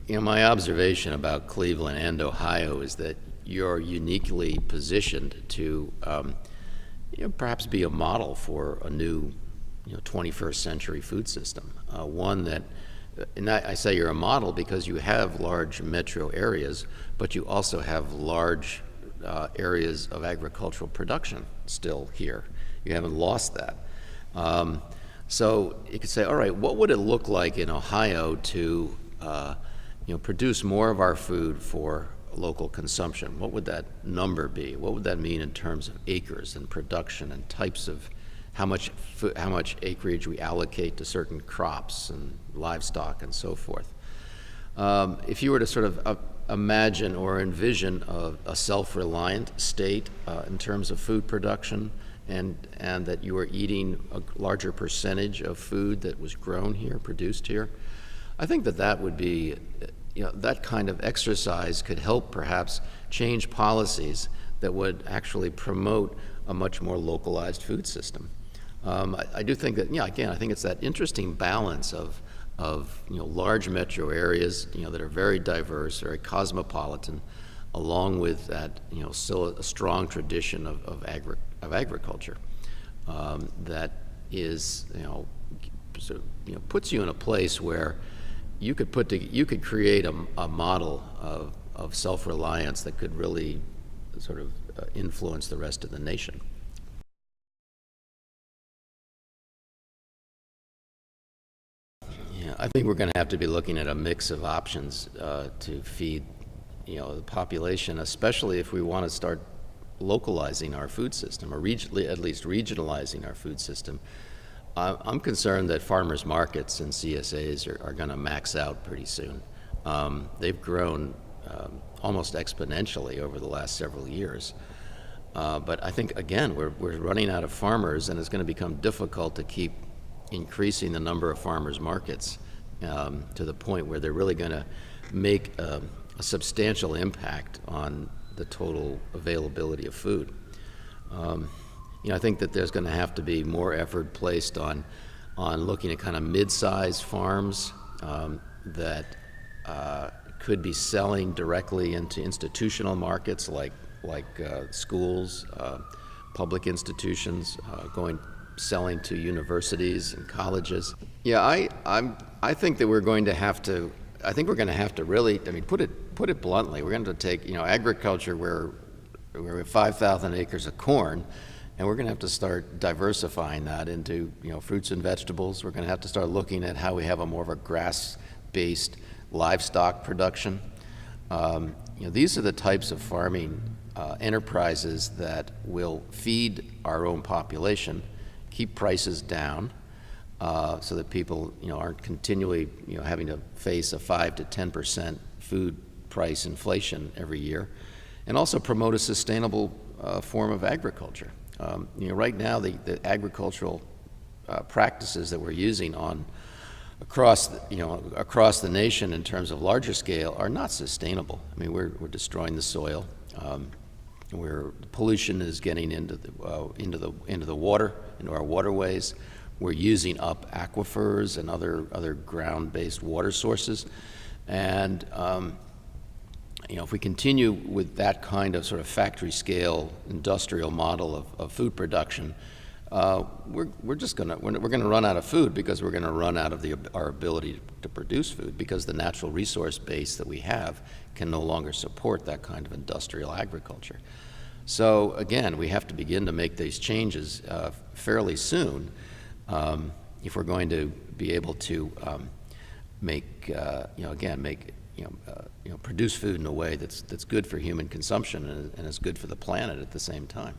My observation about Cleveland and Ohio is that you're uniquely positioned to perhaps be a model for a new 21st century food system. One that, and I say you're a model because you have large metro areas, but you also have large areas of agricultural production still here. You haven't lost that. So you could say, all right, what would it look like in Ohio to produce more of our food for local consumption? What would that number be? What would that mean in terms of acres and production and types of how much acreage we allocate to certain crops and livestock and so forth? If you were to sort of imagine or envision a self-reliant state in terms of food production, and that you were eating a larger percentage of food that was grown here, produced here, I think that would be, that kind of exercise could help perhaps change policies that would actually promote a much more localized food system. I do think that, again, I think it's that interesting balance of large metro areas, that are very diverse, very cosmopolitan, along with that, still a strong tradition of agriculture that is, puts you in a place where you could create a model of self-reliance that could really sort of influence the rest of the nation. Yeah, I think we're going to have to be looking at a mix of options to feed, the population, especially if we want to start localizing our food system, or at least regionalizing our food system. I'm concerned that farmers markets and CSAs are going to max out pretty soon. They've grown almost exponentially over the last several years. But I think, again, we're running out of farmers, and it's going to become difficult to keep increasing the number of farmers markets to the point where they're really going to make a substantial impact on the total availability of food. I think that there's going to have to be more effort placed on looking at kind of mid-sized farms that could be selling directly into institutional markets like schools, public institutions, selling to universities and colleges. Yeah, I think that we're going to have to. I think we're going to have to really. Put it bluntly. We're going to take agriculture where we have 5,000 acres of corn, and we're going to have to start diversifying that into fruits and vegetables. We're going to have to start looking at how we have a more of a grass-based livestock production. These are the types of farming enterprises that will feed our own population, keep prices down, so that people aren't continually having to face a 5 to 10% food price inflation every year, and also promote a sustainable form of agriculture. Right now the agricultural practices that we're using across the nation in terms of larger scale are not sustainable. We're destroying the soil. Where pollution is getting into the water, into our waterways. We're using up aquifers and other ground-based water sources, and if we continue with that kind of sort of factory-scale industrial model of food production, we're going to run out of food, because we're going to run out of our ability to produce food, because the natural resource base that we have can no longer support that kind of industrial agriculture. So again, we have to begin to make these changes fairly soon if we're going to be able to produce food in a way that's good for human consumption and is good for the planet at the same time.